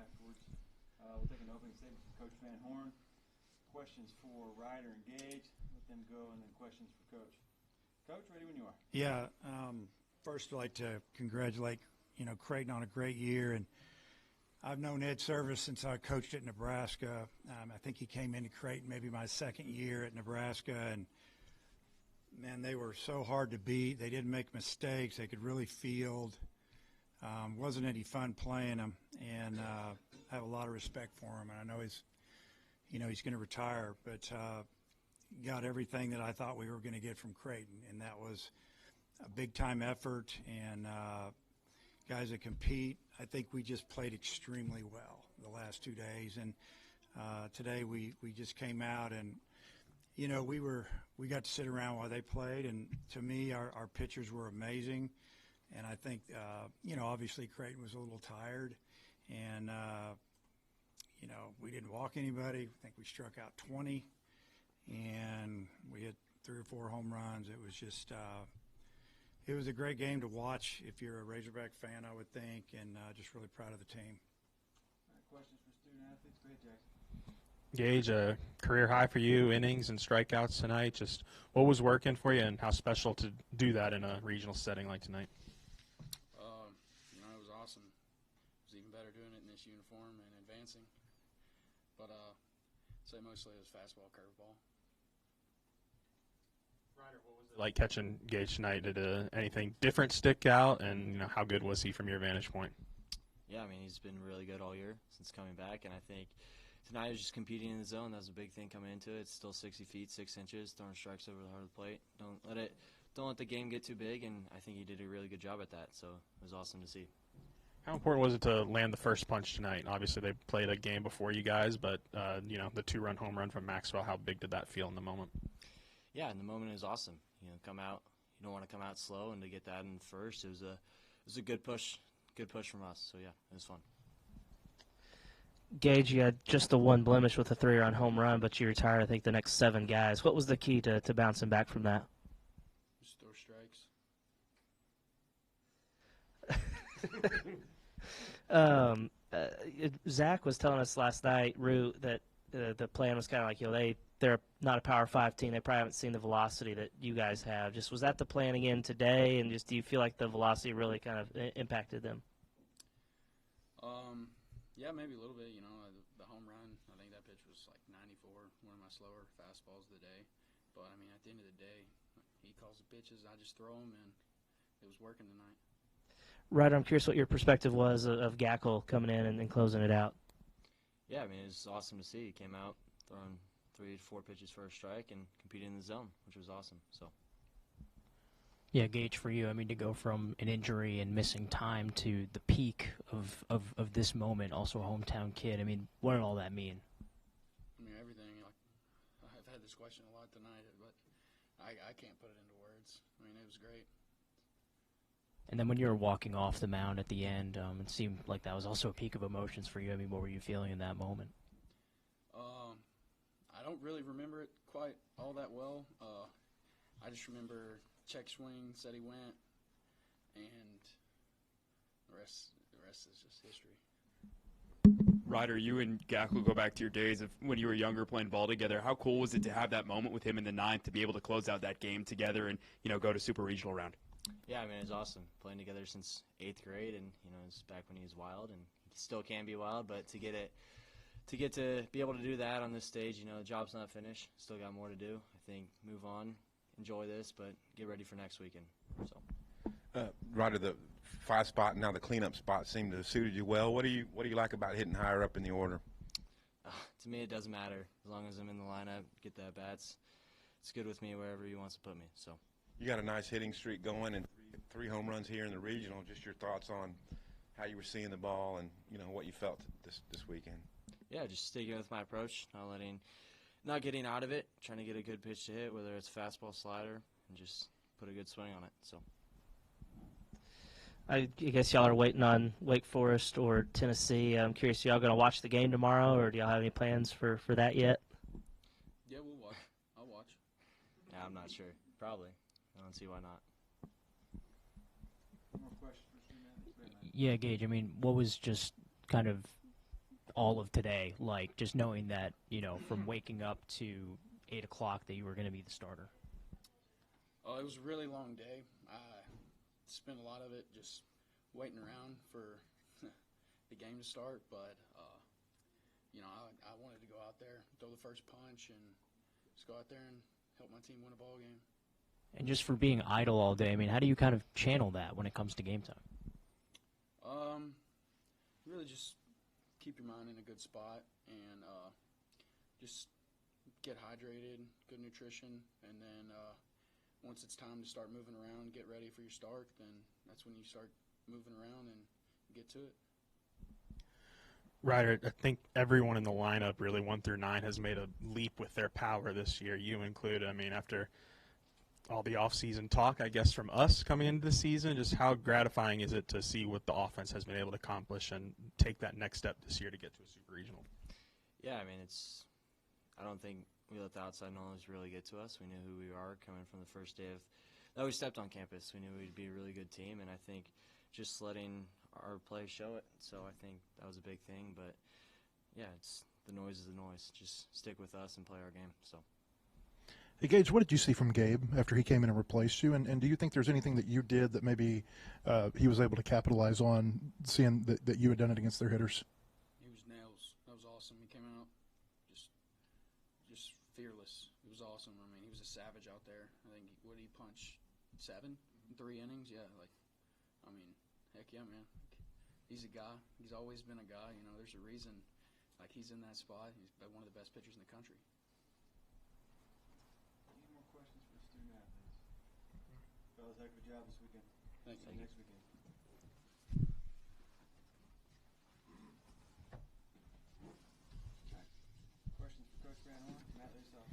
afterwards. We'll take an opening statement from Coach Van Horn. Questions for Ryder and Gage. Let them go, and then questions for Coach. Coach, ready when you are. Yeah. First, I'd like to congratulate, Creighton on a great year. And I've known Ed Service since I coached at Nebraska. I think he came into Creighton maybe my second year at Nebraska. And, man, they were so hard to beat. They didn't make mistakes. They could really field. Wasn't any fun playing them. And I have a lot of respect for him. And I know he's going to retire. But got everything that I thought we were going to get from Creighton. And that was a big-time effort. And guys that compete, I think we just played extremely well the last 2 days. And today we just came out and, we got to sit around while they played. And to me, our pitchers were amazing. And I think, obviously Creighton was a little tired. And, we didn't walk anybody. I think we struck out 20. And we hit 3 or 4 home runs. It was just it was a great game to watch if you're a Razorback fan, I would think, and just really proud of the team. All right, questions for student athletes? Go ahead, Jackson. Gage, a career high for you, innings and strikeouts tonight. Just what was working for you and how special to do that in a regional setting like tonight? It was awesome. It was even better doing it in this uniform and advancing. But I'd say mostly it was fastball, curveball. Ryder, what was it like catching Gage tonight? Did anything different stick out, and how good was he from your vantage point? Yeah, he's been really good all year since coming back, and I think tonight he was just competing in the zone. That was a big thing coming into it. It's still 60 feet, 6 inches, throwing strikes over the heart of the plate. Don't let the game get too big, and I think he did a really good job at that. So it was awesome to see. How important was it to land the first punch tonight? Obviously, they played a game before you guys, but the 2-run home run from Maxwell. How big did that feel in the moment? Yeah, in the moment it was awesome. Come out. You don't want to come out slow, and to get that in first, it was a good push from us. So yeah, it was fun. Gage, you had just the one blemish with a 3-run home run, but you retired, I think, the next 7 guys. What was the key to bouncing back from that? Just throw strikes. Zach was telling us last night, Rue, that the plan was kind of like, they're not a Power 5 team. They probably haven't seen the velocity that you guys have. Just was that the plan again today, and just do you feel like the velocity really kind of impacted them? Yeah, maybe a little bit. The home run, I think that pitch was like 94, one of my slower fastballs of the day. But, at the end of the day, he calls the pitches, I just throw them, and it was working tonight. Ryder, I'm curious what your perspective was of Gackle coming in and closing it out. Yeah, it was awesome to see. He came out throwing 3 to 4 pitches for a strike and competing in the zone, which was awesome. So. Yeah, Gage, for you, to go from an injury and missing time to the peak of this moment, also a hometown kid, what did all that mean? Everything. I've had this question a lot tonight, but I can't put it into words. It was great. And then when you were walking off the mound at the end, it seemed like that was also a peak of emotions for you. What were you feeling in that moment? I don't really remember it quite all that well. I just remember check swing, said he went, and the rest is just history. Ryder, you and Gackle go back to your days of when you were younger playing ball together. How cool was it to have that moment with him in the 9th to be able to close out that game together and go to Super Regional round? Yeah, it was awesome playing together since 8th grade, and it was back when he was wild, and he still can be wild. But to get to be able to do that on this stage, the job's not finished. Still got more to do. I think move on, enjoy this, but get ready for next weekend. So. Ryder, the 5 spot and now the cleanup spot seem to have suited you well. What do you like about hitting higher up in the order? To me, it doesn't matter as long as I'm in the lineup, get the at bats. It's good with me wherever he wants to put me. So. You got a nice hitting streak going and 3 home runs here in the regional. Just your thoughts on how you were seeing the ball and what you felt this weekend. Yeah, just sticking with my approach, not getting out of it, trying to get a good pitch to hit, whether it's fastball, slider, and just put a good swing on it. So. I guess y'all are waiting on Wake Forest or Tennessee. I'm curious, y'all going to watch the game tomorrow, or do y'all have any plans for that yet? Yeah, we'll watch. I'll watch. Yeah, I'm not sure. Probably. I don't see why not. More questions for student athletes? Yeah, Gage, what was just kind of all of today like, just knowing that, from waking up to 8 o'clock that you were going to be the starter? It was a really long day. I spent a lot of it just waiting around for the game to start, but I wanted to go out there, throw the first punch, and just go out there and help my team win a ball game. And just for being idle all day, I mean, how do you kind of channel that when it comes to game time? Really just keep your mind in a good spot and just get hydrated, good nutrition, and then once it's time to start moving around, get ready for your start, then that's when you start moving around and get to it. Ryder, I think everyone in the lineup, really 1 through 9, has made a leap with their power this year, you included. I mean, after all the off-season talk, I guess, from us coming into the season, just how gratifying is it to see what the offense has been able to accomplish and take that next step this year to get to a super regional? Yeah, I mean, I don't think we let the outside knowledge really get to us. We knew who we are coming from the first day that we stepped on campus. We knew we'd be a really good team, and I think just letting our play show it. So I think that was a big thing. But, yeah, the noise is the noise. Just stick with us and play our game. So. Hey, Gage, what did you see from Gabe after he came in and replaced you? And do you think there's anything that you did that maybe he was able to capitalize on, seeing that you had done it against their hitters? He was nails. That was awesome. He came out just fearless. It was awesome. I mean, he was a savage out there. I think, what did he punch? 7 in 3 innings? Yeah, heck yeah, man. He's a guy. He's always been a guy. There's a reason. He's in that spot. He's one of the best pitchers in the country. Any more questions for the student athletes? Fellas, heck of a job this weekend. Thank you. Next weekend. Questions for Coach Van Horn? Matt, yourself.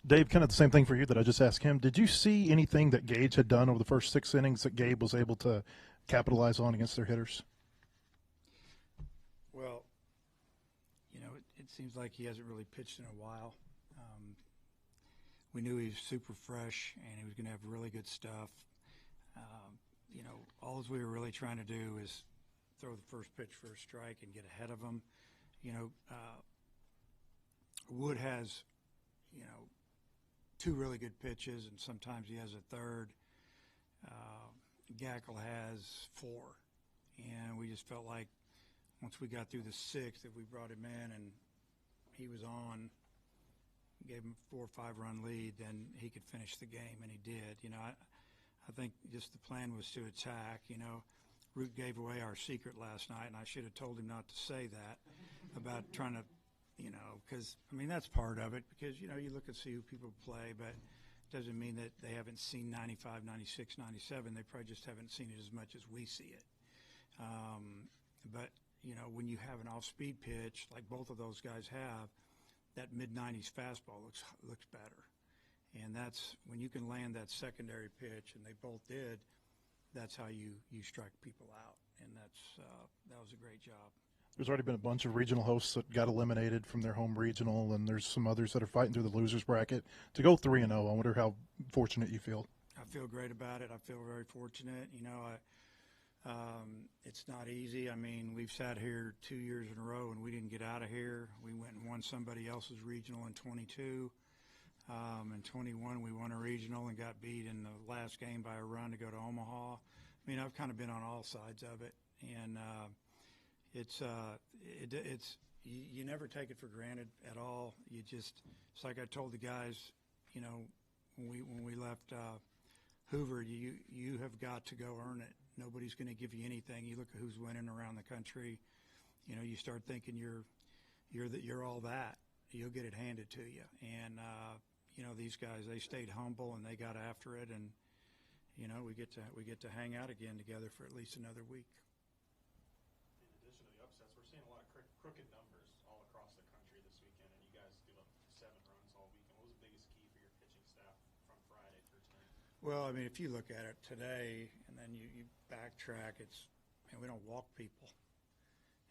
Dave, kind of the same thing for you that I just asked him. Did you see anything that Gage had done over the first 6 innings that Gabe was able to capitalize on against their hitters? Well, it seems like he hasn't really pitched in a while. We knew he was super fresh and he was going to have really good stuff. All we were really trying to do is throw the first pitch for a strike and get ahead of him. Wood has, 2 really good pitches, and sometimes he has a third. Gackle has 4. And we just felt like once we got through the 6th, if we brought him in and he was on, gave him a 4 or 5 run lead, then he could finish the game, and he did. I think just the plan was to attack. Root gave away our secret last night, and I should have told him not to say that about trying to, because, that's part of it, because, you look and see who people play, but it doesn't mean that they haven't seen 95, 96, 97. They probably just haven't seen it as much as we see it. But, when you have an off-speed pitch, like both of those guys have, that mid-90s fastball looks better. And that's when you can land that secondary pitch, and they both did, that's how you strike people out. And that was a great job. There's already been a bunch of regional hosts that got eliminated from their home regional, and there's some others that are fighting through the losers bracket. To go 3-0, I wonder how fortunate you feel. I feel great about it. I feel very fortunate. It's not easy. We've sat here 2 years in a row, and we didn't get out of here. We went and won somebody else's regional in 22. In 21, we won a regional and got beat in the last game by a run to go to Omaha. I've kind of been on all sides of it, and it's you never take it for granted at all. It's like I told the guys, when we left Hoover, you have got to go earn it. Nobody's going to give you anything. You look at who's winning around the country. You start thinking you're all that. You'll get it handed to you. And these guys, they stayed humble and they got after it. And we get to hang out again together for at least another week. In addition to the upsets, we're seeing a lot of crooked numbers all across the country this weekend, and you guys give up 7 runs all weekend. What was the biggest key for your pitching staff from Friday through tonight? Well, if you look at it today and then you backtrack, we don't walk people.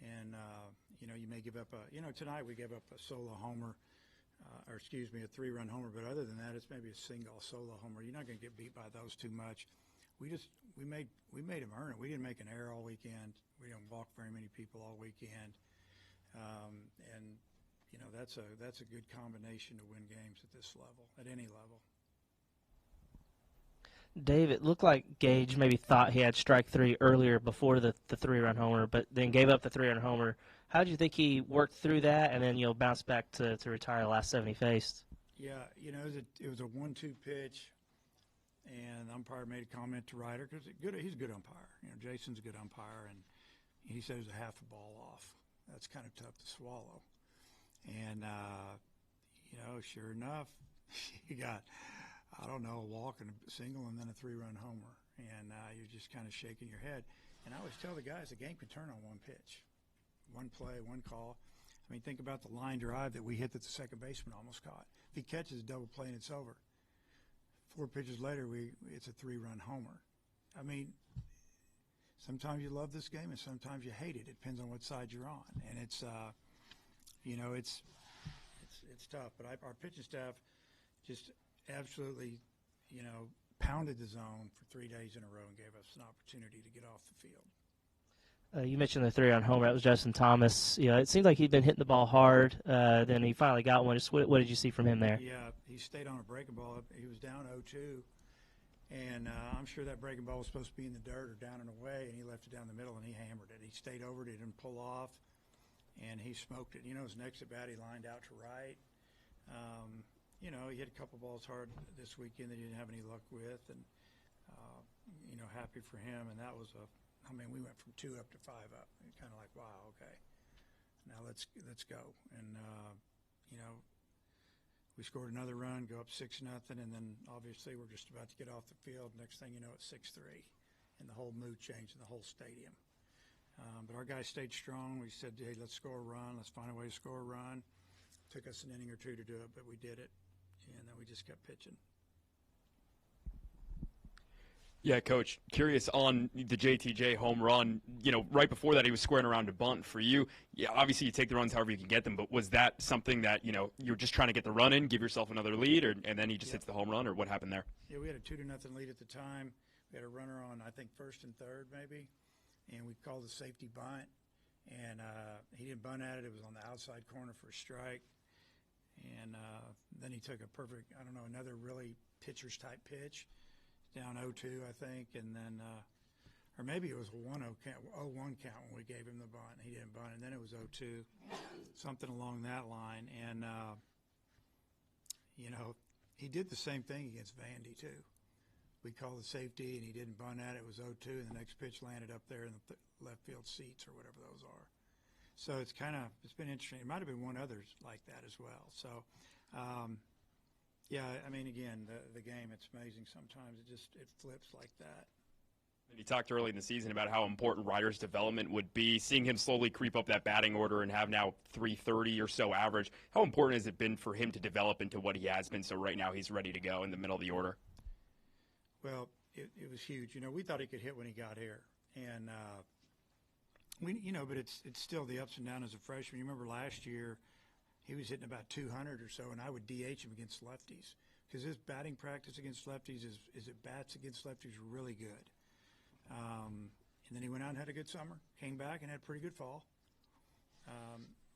And, you may give up tonight we gave up a solo homer, a 3-run homer. But other than that, it's maybe a single solo homer. You're not going to get beat by those too much. We made them earn it. We didn't make an error all weekend. We didn't walk very many people all weekend. And you know, that's a good combination to win games at this level, at any level. Dave, it looked like Gage maybe thought he had strike three earlier before the 3-run homer, but then gave up the 3-run homer. How do you think he worked through that and then, you know, bounced back to retire the last 7 he faced? Yeah, you know, it was a 1-2 pitch, and the umpire made a comment to Ryder because he's a good umpire. You know, Jason's a good umpire, and he said it was a half a ball off. That's kind of tough to swallow. And, you know, sure enough, he got, I don't know, a walk and a single and then a 3-run homer. And you're just kind of shaking your head. And I always tell the guys the game can turn on one pitch, one play, one call. I mean, think about the line drive that we hit that the second baseman almost caught. If he catches a double play and it's over, 4 pitches later, it's a 3-run homer. I mean, sometimes you love this game and sometimes you hate it. It depends on what side you're on. And it's, you know, it's tough. But our pitching staff just absolutely, you know, pounded the zone for 3 days in a row and gave us an opportunity to get off the field. You mentioned the 3-run homer. That was Justin Thomas. You know, it seemed like he'd been hitting the ball hard. Then he finally got one. Just what did you see from him there? Yeah, he stayed on a breaking ball. He was down 0-2, and I'm sure that breaking ball was supposed to be in the dirt or down and away, and he left it down the middle, and he hammered it. He stayed over it. He didn't pull off, and he smoked it. You know, his next at bat, he lined out to right. You know, he hit a couple balls hard this weekend that he didn't have any luck with, and, you know, happy for him. And that was I mean, we went from 2 up to 5 up. Kind of like, wow, okay, now let's go. And, you know, we scored another run, go up 6-0, and then obviously we're just about to get off the field. Next thing you know, it's 6-3, and the whole mood changed in the whole stadium. But our guys stayed strong. We said, hey, let's score a run. Let's find a way to score a run. Took us an inning or two to do it, but we did it, and then we just kept pitching. Yeah, Coach, curious on the JTJ home run. You know, right before that, he was squaring around to bunt. For you, yeah, obviously you take the runs however you can get them, but was that something that, you know, you're just trying to get the run in, give yourself another lead, and then he just hits the home run, or what happened there? Yeah, we had a 2-0 lead at the time. We had a runner on, I think, first and third maybe, and we called the safety bunt, and he didn't bunt at it. It was on the outside corner for a strike, and then he took a perfect, I don't know, another really pitcher's type pitch. Down 0-2, I think, and then, or maybe it was a 1-0 count, 0-1 count when we gave him the bunt. He didn't bunt, and then it was 0-2, something along that line. And, you know, he did the same thing against Vandy, too. We called the safety, and he didn't bunt at it. It was 0-2, and the next pitch landed up there in the left field seats or whatever those are. So it's been interesting. It might have been one others like that as well. So, yeah, I mean, again, the game, it's amazing sometimes. It flips like that. And you talked early in the season about how important Ryder's development would be. Seeing him slowly creep up that batting order and have now 330 or so average, how important has it been for him to develop into what he has been so right now he's ready to go in the middle of the order? Well, it was huge. You know, we thought he could hit when he got here. And, you know, but it's still the ups and downs as a freshman. You remember last year, he was hitting about 200 or so, and I would DH him against lefties because his batting practice against lefties is at bats against lefties really good. And then he went out and had a good summer, came back and had a pretty good fall.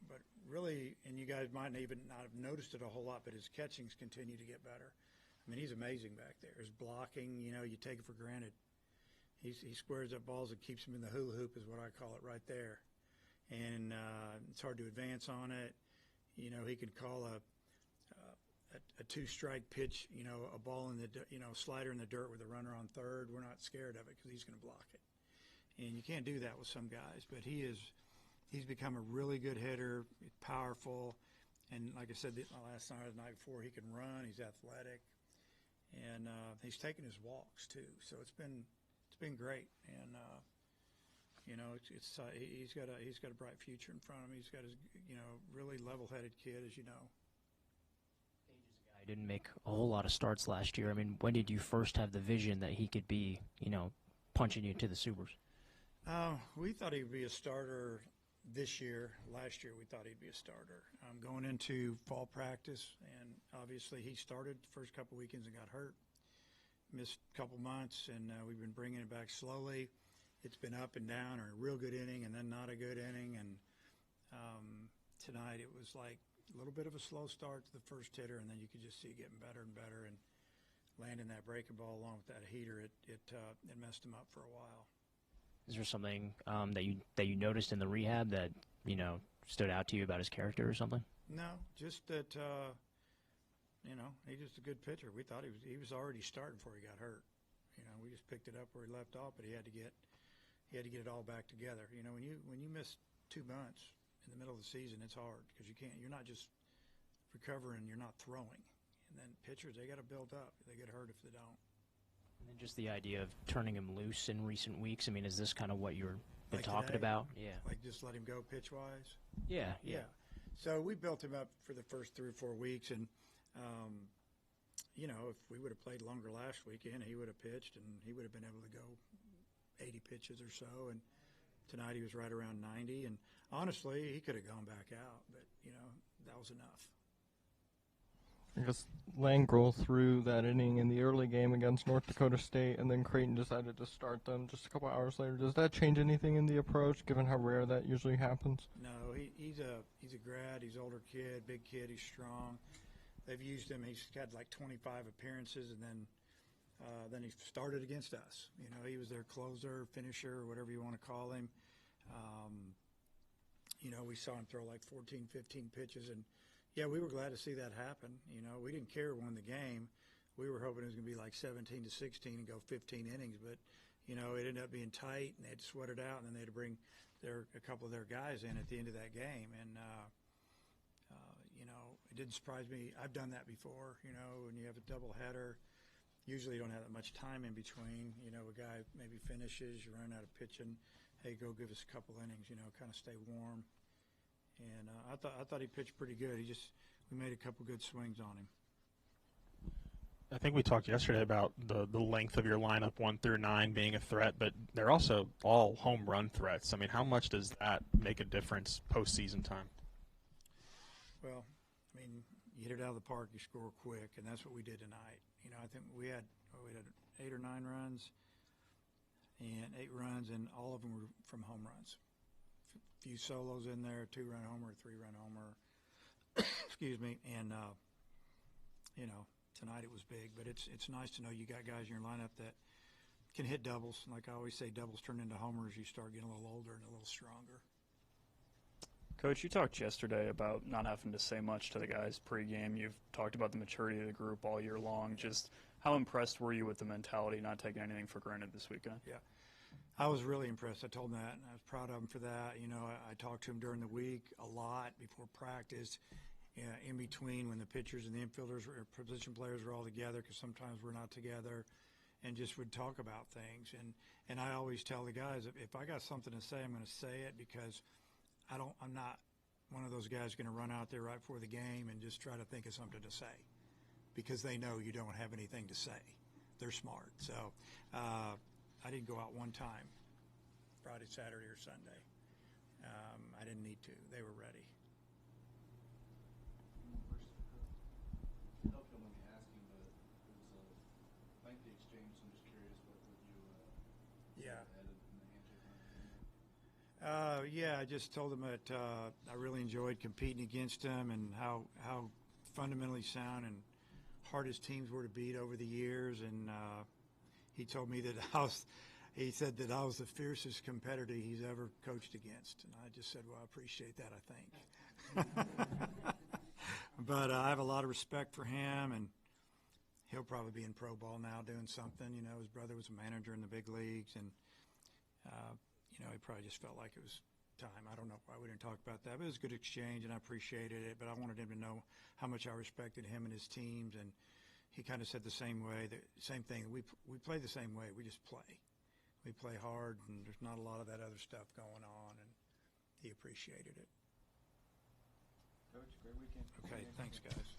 But really, and you guys might even not have noticed it a whole lot, but his catchings continue to get better. I mean, he's amazing back there. His blocking, you know, you take it for granted. He squares up balls and keeps them in the hula hoop is what I call it right there. And it's hard to advance on it. You know, he could call a 2-strike pitch, you know, a ball in the, you know, slider in the dirt with a runner on third. We're not scared of it because he's going to block it. And you can't do that with some guys, but he's become a really good hitter, powerful. And like I said last night or the night before, he can run, he's athletic, and he's taken his walks too. So it's been great. And, you know, he's got a bright future in front of him. He's got his, you know, really level-headed kid, as you know. He didn't make a whole lot of starts last year. I mean, when did you first have the vision that he could be, you know, punching you to the supers? We thought he'd be a starter this year. Last year, we thought he'd be a starter. Going into fall practice, and obviously he started the first couple weekends and got hurt. Missed a couple months, and we've been bringing it back slowly. It's been up and down, or a real good inning and then not a good inning. And Tonight it was like a little bit of a slow start to the first hitter, and then you could just see it getting better and better. And landing that breaking ball along with that heater, it messed him up for a while. Is there something that you noticed in the rehab that stood out to you about his character or something? No, just that he's just a good pitcher. We thought he was already starting before he got hurt. We just picked it up where he left off, but he had to get it all back together. When you miss 2 months in the middle of the season, it's hard because you're not just recovering, you're not throwing. And then pitchers, they got to build up. They get hurt if they don't. And then just the idea of turning him loose in recent weeks. I mean, is this kind of what you're been Like talking today? about? Yeah. Like just let him go pitch-wise? Yeah. So we built him up for the first 3 or 4 weeks, and if we would have played longer last weekend, he would have pitched, and he would have been able to go 80 pitches or so. And tonight he was right around 90, and honestly, he could have gone back out, but that was enough. I guess Lang rolled through that inning in the early game against North Dakota State, and then Creighton decided to start them just a couple hours later. Does that change anything in the approach, given how rare that usually happens? No, he's a grad. He's an older kid, big kid. He's strong. They've used him. He's had like 25 appearances, and then he started against us. He was their closer, finisher, whatever you want to call him. We saw him throw like 14, 15 pitches, and yeah, we were glad to see that happen. We didn't care who won the game. We were hoping it was going to be like 17-16 and go 15 innings, but it ended up being tight, and they had to sweat it out, and then they had to bring a couple of their guys in at the end of that game, and it didn't surprise me. I've done that before. When you have a doubleheader, usually you don't have that much time in between. A guy maybe finishes, you run out of pitching. Hey, go give us a couple innings. Kind of stay warm. And I thought he pitched pretty good. We made a couple good swings on him. I think we talked yesterday about the length of your lineup 1 through 9 being a threat, but they're also all home run threats. I mean, how much does that make a difference postseason time? Well, you hit it out of the park, you score quick, and that's what we did tonight. I think we had 8 or 9 runs, and all of them were from home runs. Few solos in there, 2-run homer, 3-run homer. Excuse me. And tonight it was big, but it's nice to know you got guys in your lineup that can hit doubles. Like I always say, doubles turn into homers. You start getting a little older and a little stronger. Coach, you talked yesterday about not having to say much to the guys pregame. You've talked about the maturity of the group all year long. Just how impressed were you with the mentality, not taking anything for granted this weekend? Yeah. I was really impressed. I told him that, and I was proud of him for that. I talked to him during the week a lot before practice, in between when the pitchers and the infielders or position players were all together, because sometimes we're not together, and just would talk about things. And I always tell the guys, if I got something to say, I'm going to say it, because I'm not one of those guys going to run out there right before the game and just try to think of something to say, because they know you don't have anything to say. They're smart. So I didn't go out one time, Friday, Saturday, or Sunday. I didn't need to. They were ready. I don't feel let me ask you, but it was a lengthy exchange, so I'm just curious what you Yeah. added in the handshake. Yeah, I just told him that I really enjoyed competing against him, and how fundamentally sound and hard his teams were to beat over the years. And he told me that he said that I was the fiercest competitor he's ever coached against. And I just said, well, I appreciate that, I think. But I have a lot of respect for him, and he'll probably be in pro ball now doing something. His brother was a manager in the big leagues, and he probably just felt like it was time. I don't know why we didn't talk about that, but it was a good exchange, and I appreciated it. But I wanted him to know how much I respected him and his teams, and he kind of said the same thing. We play the same way. We just play. We play hard, and there's not a lot of that other stuff going on, and he appreciated it. Coach, great weekend. Okay, thanks, guys.